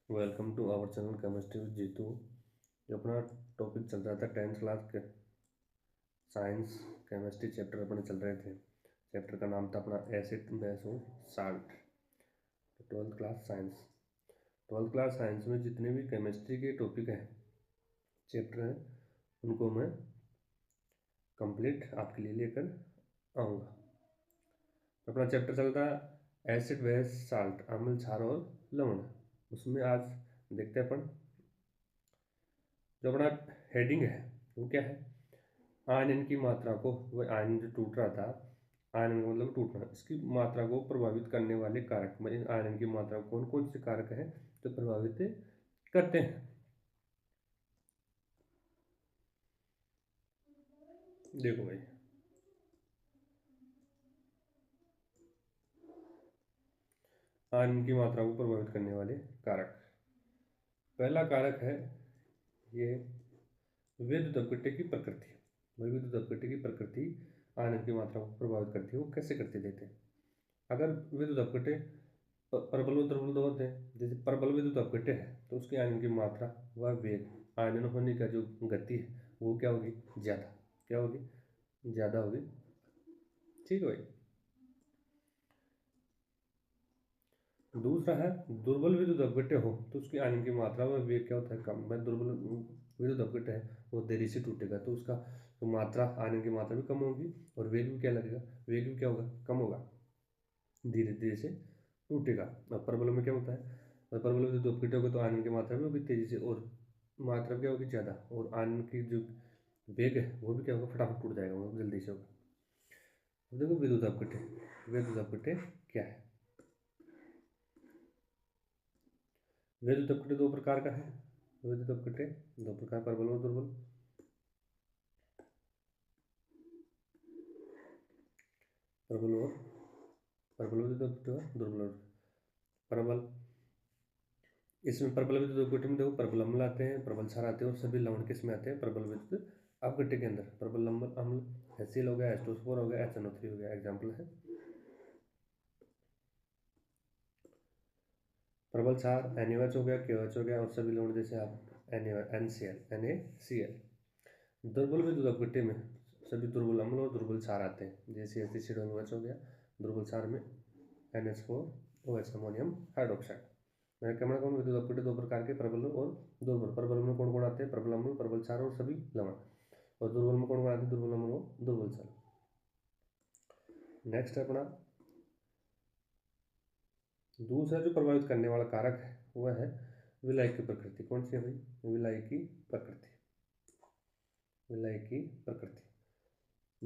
Welcome to our channel chemistry with Jitu. जो अपना topic चल रहा था 10th क्लास के साइंस केमिस्ट्री चैप्टर अपने चल रहे थे। चैप्टर का नाम था अपना एसिड बेस और साल्ट। 12th क्लास साइंस में जितने भी केमिस्ट्री के टॉपिक हैं, चैप्टर हैं, उनको मैं कंप्लीट आपके लिए लेकर आऊँगा। अपना चैप्टर चल रहा है एसिड बेस साल्ट, अम्ल क्षार और लवण। उसमें आज देखते हैं अपन जो अपना हेडिंग है वो क्या है, आयन की मात्रा को, वह आयन जो टूट रहा था, आयन का मतलब टूटना, इसकी मात्रा को प्रभावित करने वाले कारक, मतलब आयन की मात्रा कौन कौन से कारक हैं जो प्रभावित करते हैं। देखो भाई, आयन की मात्रा को प्रभावित करने वाले कारक, पहला कारक है ये विद्युत अपघट्य की प्रकृति। वही विद्युत अपघट्य की प्रकृति आयन की मात्रा को प्रभावित करती है। वो कैसे करती देते हैं, अगर विद्युत अपघट्य प्रबल और दुर्बल दो होते हैं, जैसे प्रबल विद्युत अपघट्य है तो उसकी आयन की मात्रा व वेग, आयनन होने का जो गति है वो क्या होगी, ज़्यादा, क्या होगी, ज़्यादा होगी। ठीक है भाई। दूसरा है दुर्बल विद्युत अपघट्य हो तो उसकी आयन की मात्रा व वेग क्या होता है, कम। मैं दुर्बल विद्युत अपघट्य है वो देरी से टूटेगा तो उसका जो मात्रा, आयन की मात्रा भी कम होगी और वेग भी क्या लगेगा, वेग भी क्या होगा, कम होगा, धीरे धीरे से टूटेगा। अब प्रबल में क्या होता है, प्रबल विद्युत अपघट्य होगा तो आयन की मात्रा भी होगी तेजी से और मात्रा क्या होगी, ज़्यादा, और आयन की जो वेग है वो भी क्या होगा, फटाफट टूट जाएगा, वो जल्दी से होगा। अब देखो विद्युत अपघट्य, विद्युत अपघट्य क्या है। विद्युत अपघट्य दो प्रकार का है। विद्युत अपघट्य दो प्रकार, प्रबल और दुर्बल। प्रबल और प्रबल विद्युत अपघट्य और दुर्बल और प्रबल। इसमें प्रबल विद्युत अपघट्य में देखो प्रबल अम्ल आते हैं, प्रबल क्षार आते हैं और सभी लवण किस में आते हैं, प्रबल विद्युत अपघट्य के अंदर। प्रबल अम्ल HCl हो गया, H2SO4 हो गया, HNO3 हो गया, एग्जाम्पल है। प्रबल क्षार NaOH हो गया, KOH हो गया और सभी लवण जैसे आप NaCl। दुर्बल विद्युत अपघट्य में सभी दुर्बल अम्ल और दुर्बल क्षार आते हैं, जैसे HCl हो गया, दुर्बल क्षार में NH4OH, अमोनियम हाइड्रोक्साइड। मैं कहना कहूँ विद्युत अपघट्य दो प्रकार के, प्रबल और दुर्बल। प्रबल में कौन कौन आते हैं, प्रबल अम्ल, प्रबल क्षार और सभी लवण। और दुर्बल में कौन कौन आते हैं, दुर्बल अम्ल और दुर्बल क्षार। नेक्स्ट है अपना दूसरा जो प्रभावित करने वाला कारक है वह है विलायक की प्रकृति। कौन सी है भाई, विलायक की प्रकृति। विलायक की प्रकृति,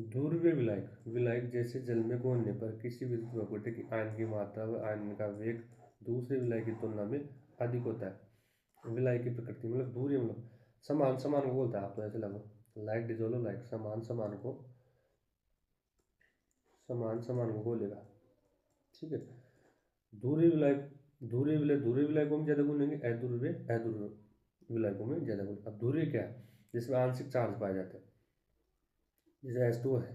ध्रुवीय विलायक, विलायक जैसे जल में घोलने पर किसी विद्युत अपघट्य की आयन की मात्रा व आयन का वेग दूसरे विलायक की तुलना में अधिक होता है। विलायक की प्रकृति मतलब दूरी, मतलब समान समान को बोलता है। आप तो ऐसे लगो लाइक डिजोल्व लाइक, समान समान को, समान समान को बोलेगा। ठीक है। दूरी विलायक, दूरी विलायकों में ज्यादा गुण लेंगे, अध्रुवीय अध्रुवीय विलायकों में ज्यादा गुण। अब दूरी क्या है, जिसमें आंशिक चार्ज पाए जाते हैं, जैसे H2 है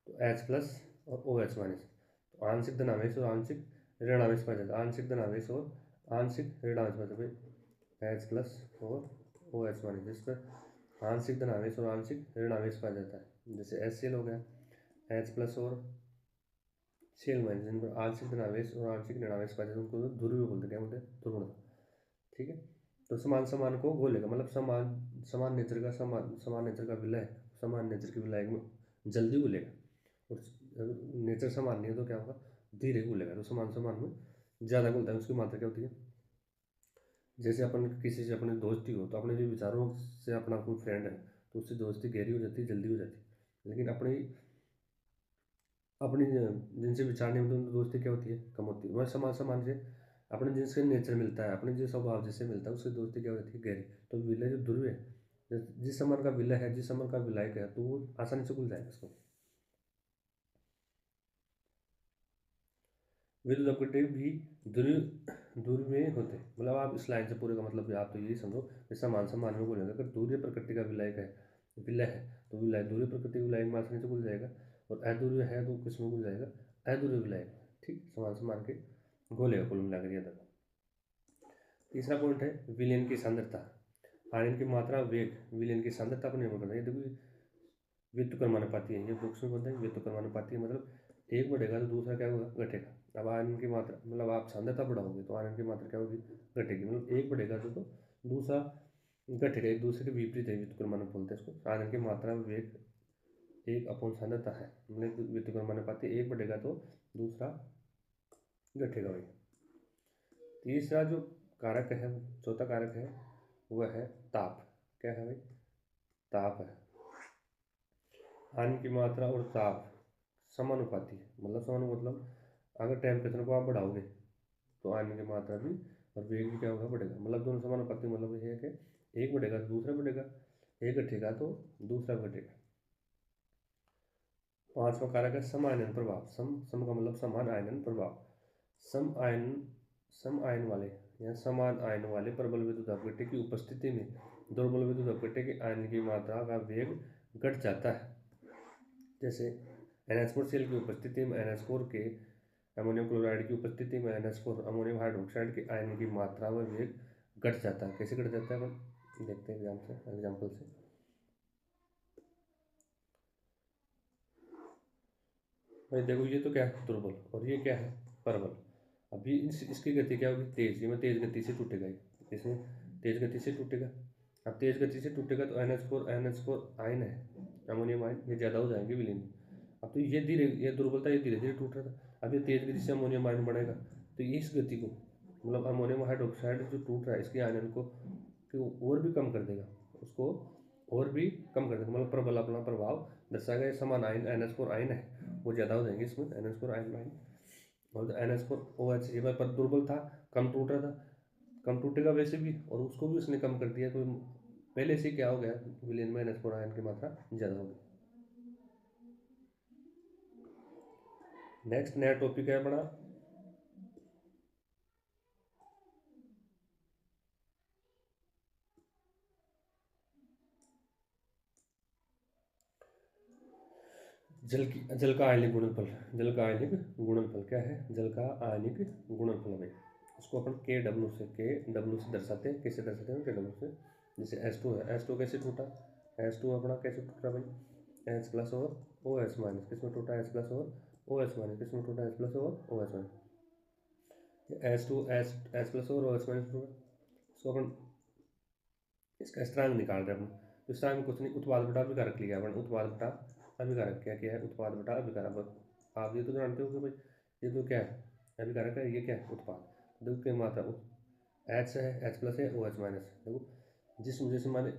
तो H प्लस और OH माइनस, तो आंशिक धनावेश और आंशिक ऋणावेश पाया जाता है, आंशिक धनावेश और आंशिक ऋणावेश पाया जाता है, H प्लस और OH माइनस, जिस पर आंशिक धनावेश और आंशिक ऋणावेश पाया जाता है। जैसे HCl हो गया, H प्लस और Cl माइनस, जिन पर आंशिक धनावेश और आंशिक ऋणावेश पाया जाता है उनको ध्रुवीय बोलते हैं। क्या बोलते हैं, ध्रुवणता। ठीक है। तो समान समान को घोलेगा, मतलब समान समान नेचर का, समान नेचर का विलय समान नेचर के विलायक में जल्दी घुलेगा, और नेचर समान नहीं है तो क्या होगा, धीरे घुलेगा। तो समान समान में ज़्यादा घुलता है, उसकी मात्रा क्या होती है। जैसे अपन किसी से अपनी दोस्ती हो तो अपने जो विचारों से अपना कोई फ्रेंड है तो उससे दोस्ती गहरी हो जाती है, जल्दी हो जाती है। लेकिन अपनी अपनी जिनसे विचार नहीं होते उनकी दोस्ती क्या होती है, कम होती है। वह समान समान से अपने जिससे नेचर मिलता है, अपने जो स्वभाव जिससे मिलता है उससे दोस्ती क्या होती है, गहरी। तो विलय जो ध्रुव है, जिस समान का विलय है, जिस समान का विलायक है, तो वो आसानी से घुल जाएगा उसको। विद्युत अपघट्य भी दूर में होते हैं, मतलब आप इस लाइन से पूरे का मतलब आप तो यही समझो कि समान समान में घुलेगा। अगर दूरीय प्रकृति का विलायक है, विलय है, तो विलय दूरीय प्रकृति के विलायक में आसानी से घुल जाएगा, और अधूर्य है तो किस में घुल जाएगा, अधूर्य विलायक। ठीक, समान समान के घोलेगा कुल मिलाकर। याद रखो। तीसरा पॉइंट है विलयन की सांद्रता। आयन की मात्रा वेग विलयन की सांद्रता पर निर्भर करता है। ये देखो व्युत्क्रमानुपाती है, ये बुक्स में बोलते हैं व्युत्क्रमानुपाती है, मतलब एक बढ़ेगा तो दूसरा क्या होगा, घटेगा। अब आयन की मात्रा मतलब आप सांद्रता बढ़ाओगे तो आयन की मात्रा क्या होगी, घटेगी। मतलब एक बढ़ेगा तो दूसरा घटेगा, एक दूसरे के विपरीत है, व्युत्क्रमानुपात बोलते हैं इसको। आयन की मात्रा वेग एक अपॉन सांद्रता है, मतलब व्युत्क्रमानुपाती, एक बढ़ेगा तो दूसरा घटेगा भाई। तीसरा जो कारक है, चौथा कारक है, वह है ताप। क्या है भाई, ताप है। आयन की मात्रा और ताप समानुपाती है, मतलब अगर टेम्परेचर को आप बढ़ाओगे तो आयन की मात्रा भी और वेग भी क्या होगा, बढ़ेगा। मतलब दोनों समानुपाती, मतलब ये है कि एक बढ़ेगा तो दूसरा बढ़ेगा, एक घटेगा तो दूसरा घटेगा। पांचवा कारक है सम आयनन प्रभाव। सम का मतलब समान आयनन प्रभाव। सम आयन वाले या समान आयन वाले प्रबल विद्युत अपघट्य की उपस्थिति में दुर्बल विद्युत अपघट्य के आयन की मात्रा का वेग घट जाता है। जैसे NH4 सेल की उपस्थिति में NH4 के अमोनियम क्लोराइड की उपस्थिति में NH4 अमोनियम हाइड्रोक्साइड के आयन की मात्रा व वेग घट जाता है। कैसे घट जाता है अपन देखते हैं एग्जाम्पल से। भाई देखो ये तो क्या है, दुर्बल, और ये क्या है, प्रबल। अभी इसकी गति क्या होगी, तेज। ये में तेज गति से टूटेगा, इसमें तेज गति से टूटेगा। अब तेज गति से टूटेगा तो NH4 आयन है, अमोनियम आयन, ये ज़्यादा हो जाएंगे विलीन। अब तो ये दुर्बलता ये धीरे धीरे टूट रहा था। अब ये तेज गति से अमोनियम आयन बढ़ेगा तो ये इस गति को, मतलब अमोनियम हाइड्रोक्साइड जो टूट रहा है इसके आयन को और भी कम कर देगा, उसको और भी कम कर देगा। मतलब प्रबल अपना प्रभाव दर्शाएगा। समान आयन NH4 आयन है वो ज़्यादा हो जाएंगे इसमें, NH4 आयन और NH4 OH ये पर दुर्बल था, कम टूट रहा था, कम टूटेगा वैसे भी, और उसको भी उसने कम कर दिया तो पहले से क्या हो गया, विलयन में NH4 आयन की मात्रा ज़्यादा हो गई। नेक्स्ट नया टॉपिक है अपना जल का आयनिक गुणनफल। जल का आयनिक गुणनफल क्या है, जल का आयनिक गुणनफल भाई। उसको अपन के डब्ल्यू से दर्शाते हैं। कैसे दर्शाते हैं, KW से। जैसे H2 है, H2 कैसे टूटा, H2 अपना कैसे टूटा भाई, H प्लस और OH माइनस, किसमें टूटा, H प्लस और OH माइनस, किसमें टूटा, H प्लस और OH माइनस। H प्लस और OH माइनस टूटा। इसको अपन इसका स्थिरांक निकाल रहे हैं अपन। तो स्थिरांक कुछ नहीं, उत्पाद बटा अभिकारक लिया अपन। उत्पाद बटा अभिकारक क्या है, उत्पाद बटा अभिकारक। आप ये तो जानते हो कि भाई ये तो क्या है, अभिकारक है, ये क्या है, उत्पाद। देखो क्या मात्रा H है, H प्लस है, OH माइनस। देखो जैसे माने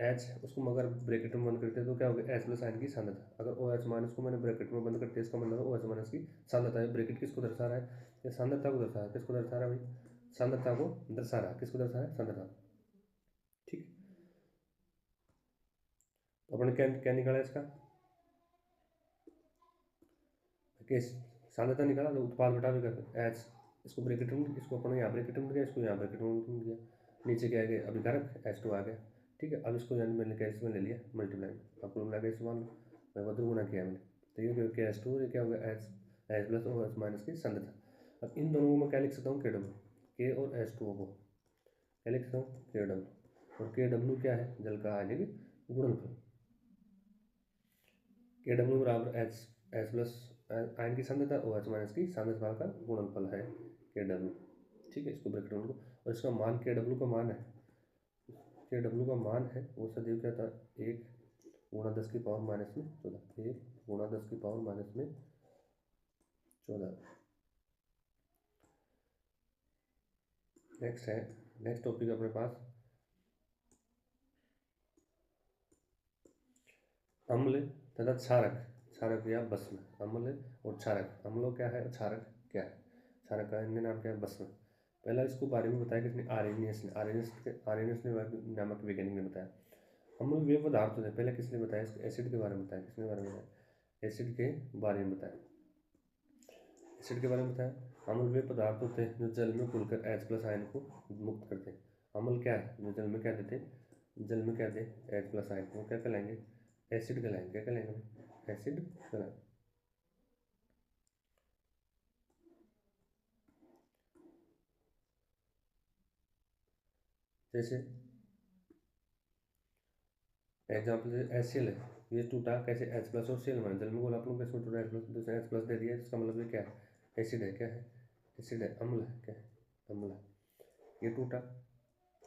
H उसको अगर ब्रैकेट में बंद करते हैं तो क्या होगा, H प्लस आयन की सांद्रता। अगर OH माइनस को मैंने ब्रैकेट में बंद करते हैं इसका मतलब OH माइनस की सांद्रता है। ब्रैकेट किसको दर्शा रहा है, ये सांद्रता को दर्शा रहा है। किसको दर्शा रहा है भाई, सांद्रता को दर्शा रहा है। किसको दर्शा रहा है, सांद्रता। ठीक, तो अपन क्या क्या निकाला इसका, केस सांद्रता निकाला तो उत्पाद बटा भी कर एच, इसको ब्रैकेट में, इसको अपन यहाँ ब्रैकेट में दिया, इसको यहाँ ब्रैकेट में दिया, नीचे क्या आ गया, अभिकारक H2 आ गया। ठीक है, अब इसको यानी मैंने क्या इसमें ले लिया मल्टीप्लाई में, अब कुल मिला के इस्तेमाल मैं वधु गुणा किया मैंने, तो ये क्या H2 ये क्या होगा H प्लस और H माइनस की सांद्रता। अब इन दोनों को मैं क्या लिख सकता हूँ, KW, K और H2O को क्या लिख सकता हूँ, KW, और KW क्या है, जल का आयनिक गुणनफल। KW बराबर H प्लस आयन की सांद्रता और OH माइनस की सांद्रता का गुणनफल है KW। ठीक है, इसको ब्रैकेट में, और इसका मान KW का मान है, KW का मान है वो सदैव क्या था, 1 गुणा 10 की पावर माइनस में 14, 1 गुणा 10 की पावर माइनस में 14। नेक्स्ट है, नेक्स्ट टॉपिक अपने पास अम्ल तथा क्षारक। क्षारक या भस्म, अम्ल और क्षारक। अम्लों क्या है, क्षारक क्या है, क्षारक का अन्य नाम क्या है, भस्म। पहला इसको बारे में बताया किसने, आर्यनियस ने नामक वैज्ञानिक ने बताया। अम्ल वे पदार्थ होते हैं, पहले किसने बताया, इसको एसिड के बारे में बताया। किसने बारे में बताया, एसिड के बारे में बताया, एसिड के बारे में बताया। अम्ल वे पदार्थ होते हैं जो जल में घुलकर H प्लस आयन को मुक्त करते हैं। अम्ल क्या है, जो जल में क्या देते हैं, जल में क्या दे H प्लस आयन, वो क्या कहलाएंगे, एसिड कहलाएंगे। क्या कहलाएंगे, एसिड कहलाएंगे। जैसे एग्जाम्पल HCl है, ये टूटा कैसे H प्लस और Cl माइनस, जल में घोला अपन कैसे टूटा H प्लस दे दिया, इसका मतलब ये क्या है, एसिड है, क्या है, एसिड है, अम्ल है, क्या है, अम्ल है। ये टूटा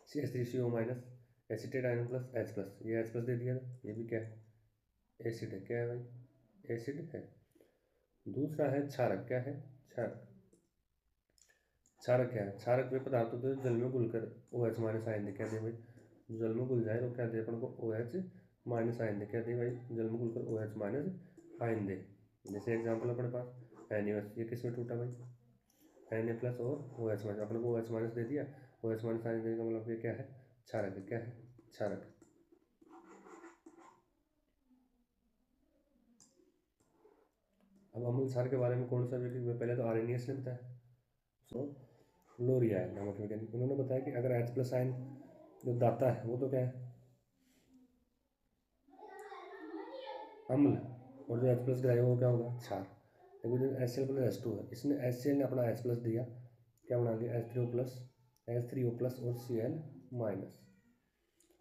CH3CO minus, acetate ion plus H plus, ये H प्लस दे दिया, ये भी क्या है, एसिड है, क्या है भाई, एसिड है। दूसरा है क्षारक, क्या है, क्षारक। क्षारक क्या है, क्षारक वे पदार्थ होते हैं जल में घुलकर OH माइनस आयन दे, क्या दे भाई, जल में घुल जाए तो क्या दे अपन को, OH माइनस आयन दे, क्या दे भाई, जल में घुलकर OH माइनस आयन दे। जैसे एग्जांपल अपने पास NaOH, ये किस में टूटा भाई, Na प्लस और OH माइनस, अपने को OH माइनस दे दिया, OH माइनस आयन देने का मतलब ये क्या है, क्षारक है, क्या है, क्षारक। अब अम्ल क्षार के बारे में कौन सा व्यक्ति, पहले तो आर्रेनियस ने बताया, सो लोरिया है नामक वैज्ञानिक, उन्होंने बताया कि अगर H प्लस आयन जो दाता है वो तो क्या है, अम्ल, और जो H प्लस गिराएगा वो क्या होगा, क्षार। देखो जो HCl प्लस H2 है, इसने HCl ने अपना H प्लस दिया, क्या बना लिया, H3O प्लस और Cl माइनस।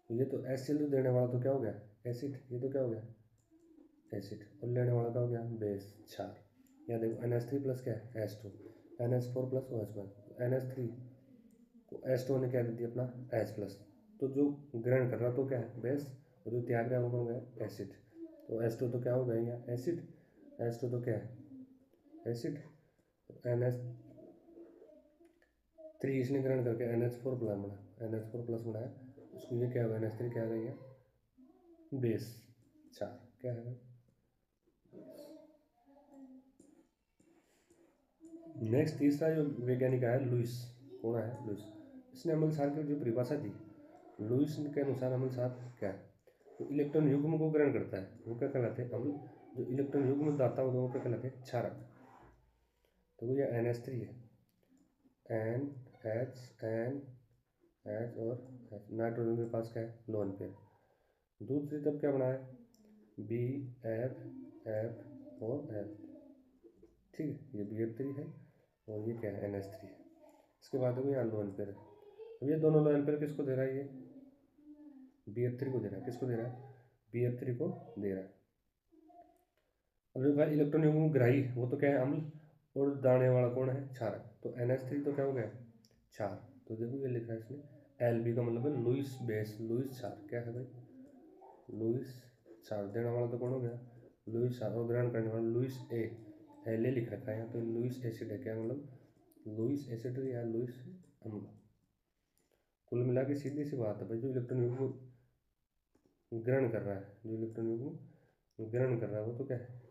तो ये तो HCl तो देने वाला तो क्या हो गया, एसिड, ये तो क्या हो गया, एसिड, और लेने वाला क्या हो गया, बेस, क्षार। या देखो NH3 प्लस क्या है, H2, NH4 plus OH minus, NH3 को H2 ने क्या दे दिया अपना H प्लस, तो जो ग्रहण कर रहा तो क्या है, बेस, और जो त्याग रहा है वो कौन गया, एसिड। तो H2 तो क्या हो गया यहाँ, एसिड, H2 तो क्या है, एसिड। NH3 इसने ग्रहण करके NH4 प्लस बना, NH4 प्लस बनाया, उसको ये क्या होगा, NH3 क्या आ गई है, बेस, चार, क्या है। नेक्स्ट तीसरा जो वैज्ञानिक है लुइस, कौन है लुइस, इसने अम्ल क्षार की जो परिभाषा दी, लुइस के अनुसार अम्ल क्षार क्या है, तो इलेक्ट्रॉन युग्म को ग्रहण करता है वो क्या कहलाते हैं, अम्ल। जो इलेक्ट्रॉन युग्म दाता होता है वो क्या कहलाते हैं, क्षारक। तो वो ये NH3 है, NH और नाइट्रोजन के पास क्या है, लोन पेयर। दूसरी तब क्या बना है, BF और F, ठीक है, ये BF3 है और ये क्या है, NH3 है। इसके बाद देखो यहाँ लोन पेयर है, अब ये दोनों लोन पेयर किसको दे रहा है, ये BF3 को दे रहा है, किसको दे रहा है, BF3 को दे रहा है। अब जो भाई इलेक्ट्रॉन युग्म ग्राही वो तो क्या है, अम्ल, और दाने वाला कौन है, क्षारक। तो NH3 तो क्या हो गया, क्षार। तो देखो ये लिखा है इसने, LB का मतलब है लुइस बेस, लुइस क्षार, क्या है भाई, लुइस क्षार। देने वाला तो कौन हो गया, लुइस क्षार, और ग्रहण करने वाला लुइस La लिख रखा है यहाँ, तो लुइस एसिड है, क्या मतलब लुइस एसिड या लुइस अम्ल। कुल मिला के सीधी सी बात है भाई, जो इलेक्ट्रॉन युग्म ग्रहण कर रहा है, जो इलेक्ट्रॉन युग्म ग्रहण कर रहा है वो तो क्या है,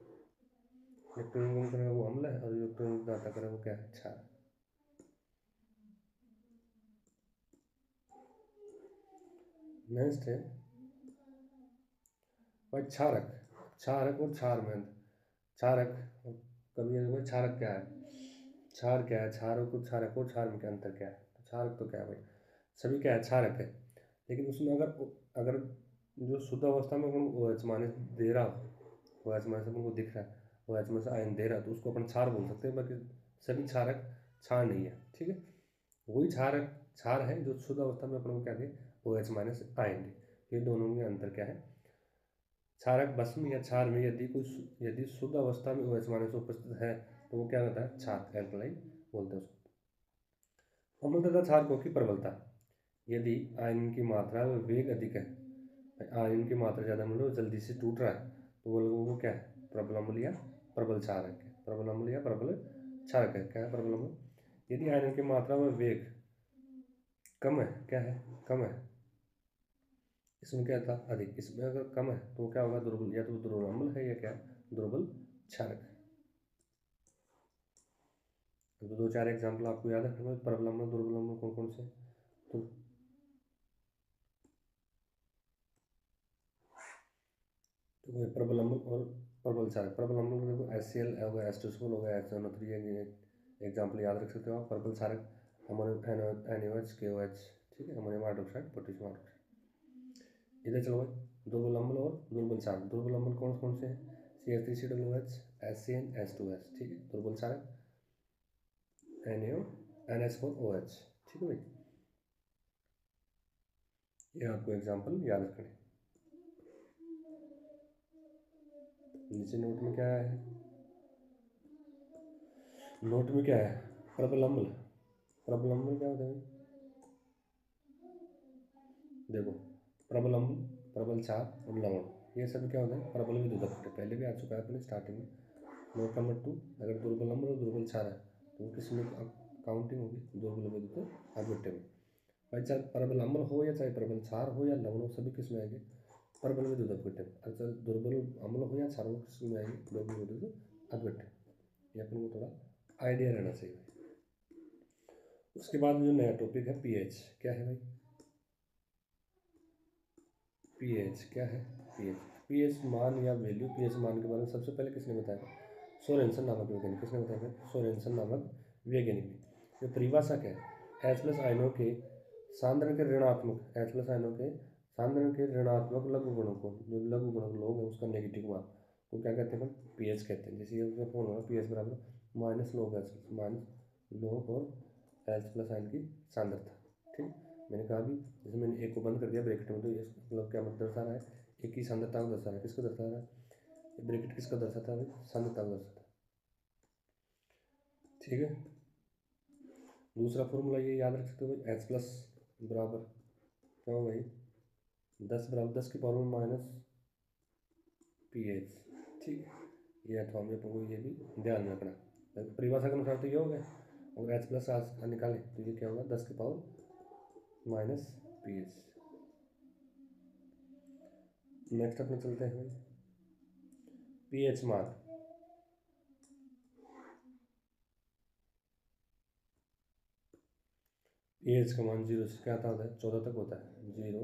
इलेक्ट्रॉन युग्म कर रहा है वो अम्ल है, और इलेक्ट्रॉन युग्म दाता कर रहा है वो क्या है, क्षार। नेक्स्ट है भाई क्षारक, क्षारक और क्षार में क्षारक, कभी भाई क्षारक क्या है, क्षार क्या है, क्षारक और क्षार में क्या अंतर क्या है। तो क्षारक तो क्या है भाई, सभी क्या है, क्षारक है, लेकिन उसमें अगर अगर जो शुद्ध अवस्था में अपन OH माइनस दे रहा हो, OH माइनस अपन को दिख रहा है, OH माइनस आयन दे रहा है, तो उसको अपन क्षार बोल सकते हैं, बाकी सभी क्षारक क्षार नहीं है, ठीक है। वही क्षारक क्षार है जो शुद्ध अवस्था में अपन को क्या दे, OH माइनस आयन दे। ये दोनों में अंतर क्या है, क्षारक भस्म या क्षार में यदि शुद्ध अवस्था में OH माइनस उपस्थित है तो वो क्या होता है, क्षार, एल्कलाइन बोलते हैं उसको। अम्ल तथा क्षारकों की प्रबलता, यदि आयन की मात्रा व वेग अधिक है, आयन की मात्रा ज़्यादा मतलब जल्दी से टूट रहा है, तो वो लोगों को क्या है, प्रबल अम्ल या प्रबल क्षारक है, प्रबल अम्ल या प्रबल क्षारक है, क्या है, प्रबल अम्ल। यदि आयन की मात्रा व वेग कम है, क्या है, कम है, इसमें क्या था, अधिक, इसमें अगर कम है तो क्या होगा, दुर्बल, या तो दुर्बल अम्ल है या क्या, दुर्बल क्षारक है। तो दो चार एग्जाम्पल आपको याद रखना, प्रबल अम्ल दुर्बल अम्ल कौन कौन से, तो प्रबल अम्ल और प्रबल क्षारक। प्रबल अम्ल देखो HCl होगा, H2SO होगा, HNO3 एग्जाम्पल याद रख सकते हो आप। प्रबल क्षारक NaOH KOH, ठीक है, अमोनियम हाइड्रोक्साइड, पोटेशियम हाइड्रोक्साइड। इधर चलो भाई, दुर्बल अम्ल और दुर्बल क्षारक। दुर्बल अम्ल कौन कौन से हैं, CH3COOH, HCN, H2S, ठीक है। दुर्बल क्षारक NaO NH4OH, ठीक है भाई। ये आपको एग्जाम्पल याद रखने। नीचे नोट में क्या है, नोट में क्या है, प्रबल अम्ल। प्रबल अम्ल क्या होता है, देखो, प्रबल अम्ल, प्रबल क्षार और लवण, ये सब क्या होता है, प्रबल विद्युत अपघट्य। पहले भी आ चुका है अपने स्टार्टिंग में। नोट नंबर 2, अगर दुर्बल अम्ल और दुर्बल क्षार है तो वो किसमें काउंटिंग होगी, दुर्बल विद्युत अपघट्य में। भाई चाहे प्रबल अम्ल हो या चाहे प्रबल क्षार हो या लवण हो, सभी किसमें आएंगे, प्रबल विद्युत अपघट्य में। अगर दुर्बल अम्ल हो या क्षार हो, किसमें आएंगे, दुर्बल विद्युत अपघट्य। ये अपन को थोड़ा आइडिया रहना चाहिए। उसके बाद जो नया टॉपिक है पीएच, क्या है भाई, पीएच क्या है, पीएच, पीएच मान या वैल्यू। पीएच मान के बारे में सबसे पहले किसने बताया, सोरेनसन नामक वैज्ञानिक। किसने बताया, सोरेनसन नामक वैज्ञानिक ने। ये परिभाषा क्या है, एच प्लस आयनों के सांद्रण के ऋणात्मक, एच प्लस आयनों के सांद्रण के ऋणात्मक लघु गुणों को, जो लघु गुणक लोग हैं उसका नेगेटिव मान वो क्या कहते हैं, पीएच कहते हैं। जैसे ये उसमें फॉर्मूला पीएच बराबर minus log H, minus log और एच प्लस आयन की सांद्रता। ठीक, मैंने कहा भी, जैसे मैंने एक को बंद कर दिया ब्रैकेट में, तो ये मतलब क्या मतलब दर्शा रहा है, एक की सांद्रता को दर्शा रहा है। किसको दर्शा रहा है, ब्रैकेट किसको दर्शाता है, सांद्रता को दर्शाता है। ठीक है, दूसरा फॉर्मूला ये याद रख सकते हो भाई, एच प्लस बराबर क्या हो भाई, 10 बराबर 10 की पावर में माइनस पीएच। ठीक है, ये अथवा में अपन को ये भी ध्यान में रखना, परिभाषा के अनुसार तो ये हो गया। अगर एच प्लस आज निकालें तो ये क्या होगा, 10 की पावर माइनस पीएच। नेक्स्ट अपने चलते हैं भाई, पीएच मान। पीएच का मान 0 से क्या आता है, 14 तक होता है। 0,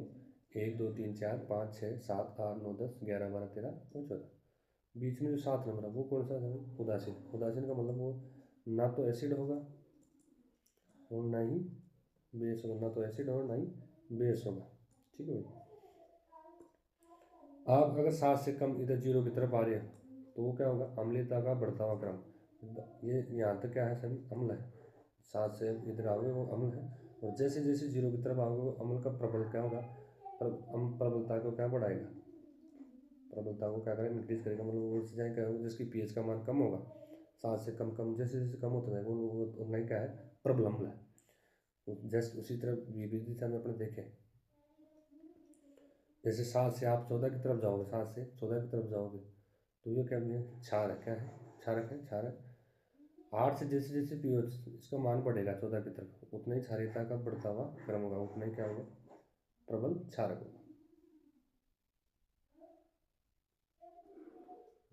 1, 2, 3, 4, 5, 6, 7, 8, 9, 10, 11, 12, 13 और 14। बीच में जो 7 नंबर है वो कौन सा है, उदासीन। उदासीन का मतलब वो ना तो एसिड होगा और ना ही बेस होगा, ना तो एसिड और ना ही बेस होगा। ठीक है भाई, आप अगर 7 से कम इधर 0 की तरफ आ रहे हैं तो वो क्या होगा, अम्लीयता का बढ़ता हुआ क्रम। ये यहाँ तक क्या है, सभी अम्ल है। 7 से इधर आओगे वो अम्ल है, और जैसे जैसे 0 की तरफ आओगे वो अम्ल का प्रबल क्या होगा, प्रबलता को क्या बढ़ाएगा, प्रबलता को क्या करेगा, इंक्रीज करेगा। मतलब वो चीज़ें क्या होगी, जिसकी पीएच का मान कम होगा, 7 से कम कम जैसे जैसे कम होता जाएगा वो उतना ही क्या है, प्रबल अम्ल है। तो जस्ट उसी तरह विपरीत दिशा में अपने देखें, जैसे 7 से आप 14 की तरफ जाओगे, 7 से 14 की तरफ जाओगे तो ये क्या है, क्षार है, क्या है, क्षारक है, क्षारक। 8 से जैसे जैसे पीएच इसका मान बढ़ेगा 14 की तरफ, उतना ही क्षारीयता का बढ़ता हुआ क्रम होगा, उतना ही क्या होगा, प्रबल क्षारक होगा।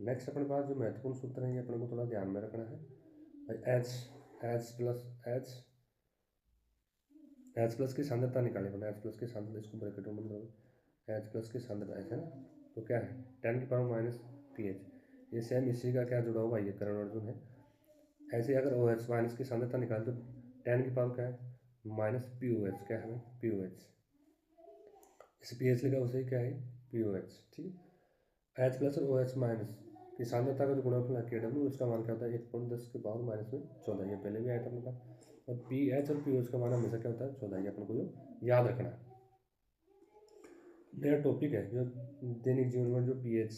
नेक्स्ट अपने पास जो महत्वपूर्ण सूत्र है ये अपने को थोड़ा ध्यान में रखना है भाई। H H plus H H plus की सांद्रता निकाले अपने, एच प्लस की सांद्रता, इसको ब्रैकेट में बंद करो, एच प्लस की सांद्रता ऐसे ना, तो क्या है 10 की पावर माइनस पीएच। ये सेम इसी का क्या जुड़ा हुआ ये करण अर्जुन है। ऐसे अगर ओ एच माइनस की सांद्रता निकाले तो 10 की पावर क्या है, माइनस पी ओ एच, क्या है पी ओ एच। इसे पी एच लिखा उसे क्या है, पी ओ एच। ठीक है, एच प्लस और ओ एच माइनस की सांद्रता का जो गुणनफल है के डब्ल्यू, उसका मान क्या होता है, 1.10 की पावर माइनस में 14। ये पहले भी आया था अपने पास। और पी एच और पी ओ एच का मान हमेशा क्या होता है, 14। ये अपन को जो याद रखना है। नया टॉपिक है जो दैनिक जीवन में जो पीएच,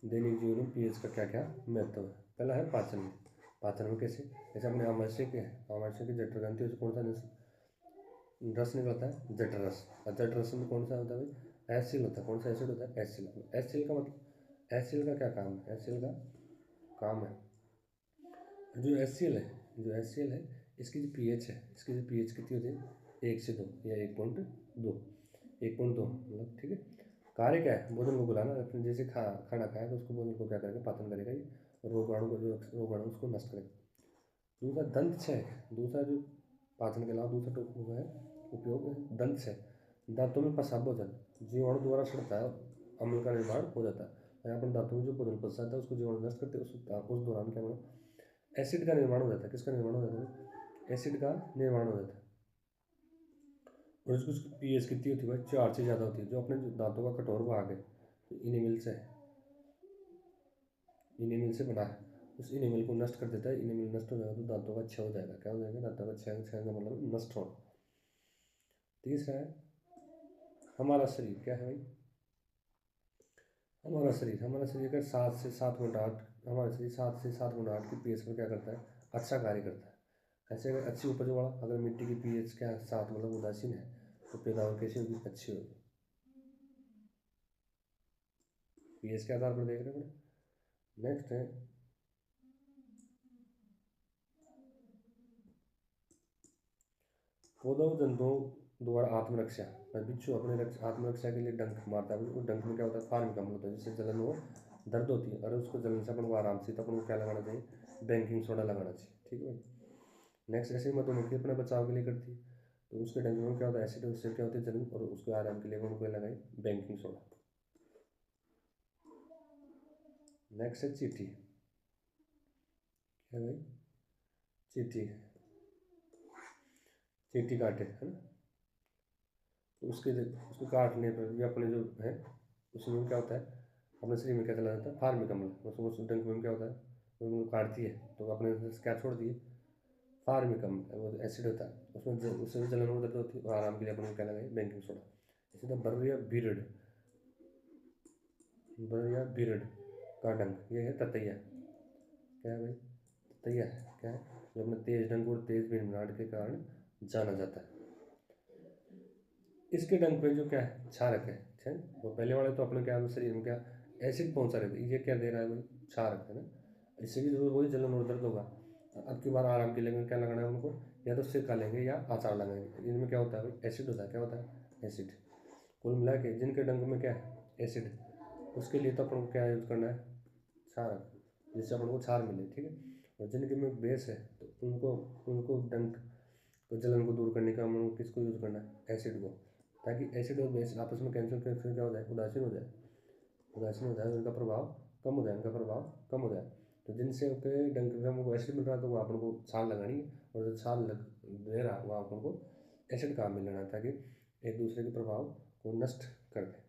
दैनिक जीवन में पीएच का क्या क्या महत्व है। पहला है पाचन में। पाचन में कैसे, जैसे अपने आमाशय के, आमाशय की जठर ग्रंथि से कौन सा रस निकलता है, जठर रस। और जठर रस में कौन सा होता है भाई, एसिल होता है। कौन सा एसिड होता है, एसिल। एसिल का मतलब, एसिल का क्या काम है, एसिल का काम है, जो एसिल है, जो एसिल है इसकी जो पीएच है, इसकी जो पीएच कितनी होती है, 1 से 2 या 1.2, 1.2 मतलब। ठीक है, कार्य क्या है, भोजन को बुलाना। अपने जैसे खाना खाया तो उसको, भोजन को क्या करेगा, पाचन करेगा ये, और रोगाणु को, जो रोगाणु उसको नष्ट करेगा। दूसरा दंत छय, दूसरा जो पाचन के अलावा दूसरा टॉपिक है उपयोग है दंत छय। दांतों में पसाब भोजन जीवाणु द्वारा सड़ता है, अम्ल का निर्माण हो जाता है। यहाँ पर दांतों में जो भोजन पच जाता है उसको जीवाणु नष्ट करते हैं, उस दौरान क्या होगा, एसिड का निर्माण हो जाता है। किसका निर्माण हो जाता है, एसिड का निर्माण हो जाता है। और उसकी पीएच कितनी होती है भाई, 4 से ज़्यादा होती है। जो अपने दांतों का कठोर भाग है, इनेमिल से, इनेमिल से बना है, उस इनेमिल को नष्ट कर देता है। इनेमिल नष्ट हो जाएगा तो दांतों का क्षय हो जाएगा। क्या हो जाएगा, दांतों का क्षय, क्षय का मतलब नष्ट होना। तीसरा है हमारा शरीर क्या है भाई, हमारा शरीर का 7 से 7.8, हमारा शरीर 7 से 7.8 की पीएच पर क्या करता है, अच्छा कार्य करता है। ऐसे अगर अच्छी उपज वाला, अगर मिट्टी की पीएच क्या 7 मतलब उदासीन है, तो पैदावार कैसी होगी, अच्छी होगी। पीएच के आधार पर देख रहे हैं। नेक्स्ट है पौधों जंतुओं द्वारा आत्मरक्षा। बिच्छू अपने आत्मरक्षा के लिए डंक मारता है, उस डंक में क्या होता है, फार्मिक अम्ल होता है, जिससे जलन हो दर्द होती है, और उसको जलन से अपन को आराम से, तो अपन को क्या लगाना चाहिए, बेकिंग सोडा लगाना चाहिए। ठीक है। नेक्स्ट ऐसे ही मधुमक्खी अपने बचाव के लिए करती है, तो उसके डंक में क्या होता है, एसिड, उससे क्या होती है जलन, और उसके आराम के लिए उनको लगाए बेकिंग सोडा। नेक्स्ट है चींटी। क्या भाई, चींटी, चींटी काटे है ना, तो उसको काटने पर भी अपने जो है उसमें क्या होता है, अपने शरीर में क्या चला जाता है, फार्मिक अम्ल, उसमें उस डंक में क्या होता है, वो काटती है तो अपने क्या छोड़ दिए, फार्मिक अम्ल, वो एसिड होता है उसमें, उससे भी जलन दर्द होती है, और आराम के लिए अपन को क्या लगाए, बेकिंग सोडा। इसी तरह बर्रिया बीरड, बर्रिया बीरड का डंक, ये है ततैया। क्या है भाई, ततैया है क्या है, जो अपने तेज डंक और तेज भिनभिनाहट के कारण जाना जाता है। इसके डंक पे जो क्या है, क्षारक है, ठीक है। वो पहले वाले तो अपने क्या शरीर में क्या एसिड पहुंचा रहे थे, ये क्या दे रहा है भाई, क्षारक है ना, इससे भी जरूर वही जलन और दर्द होगा। अब की बार आराम के लिए क्या लगाना है उनको, या तो सिरका लेंगे या अचार लगाएंगे, इनमें क्या होता है भाई, एसिड होता है, क्या होता है, एसिड। कुल मिला के जिनके डंक में क्या है, एसिड, उसके लिए तो अपन को क्या यूज़ करना है, क्षारक, जिससे अपन को क्षार मिले। ठीक है। और जिनके में बेस है, तो उनको उनको डंक तो जलन को दूर करने का हम लोग किसको यूज़ करना है, एसिड को, ताकि एसिड और बेस आपस में कैंसिल कैंसिल क्या हो जाए, उदासीन हो जाए, उदासीन हो जाए, उनका प्रभाव कम हो जाए, उनका प्रभाव कम हो जाए। तो जिनसे के डंक में हमको एसिड मिल रहा है, तो वो अपन को छाल लगानी है, और जो छाल लग दे रहा है वो अपन को एसिड काम मिल लेना है, ताकि एक दूसरे के प्रभाव को नष्ट कर दे।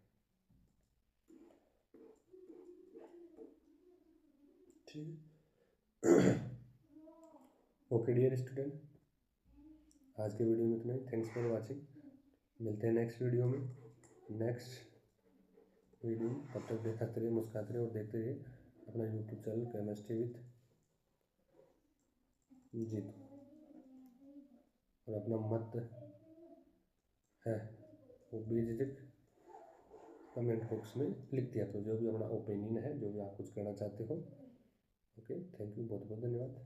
ठीक। ओके डियर स्टूडेंट, आज के वीडियो में इतना ही। Thanks for watching. मिलते हैं नेक्स्ट वीडियो में, नेक्स्ट वीडियो। तब तक देखते रहिए, मुस्कुराते रहिए, और देखते रहिए अपना यूट्यूब चैनल केमिस्ट्री विथ जीत। और अपना मत है वो बेझिझक कमेंट बॉक्स में लिख दिया, तो जो भी अपना ओपिनियन है, जो भी आप कुछ कहना चाहते हो। ओके, थैंक यू, बहुत बहुत धन्यवाद।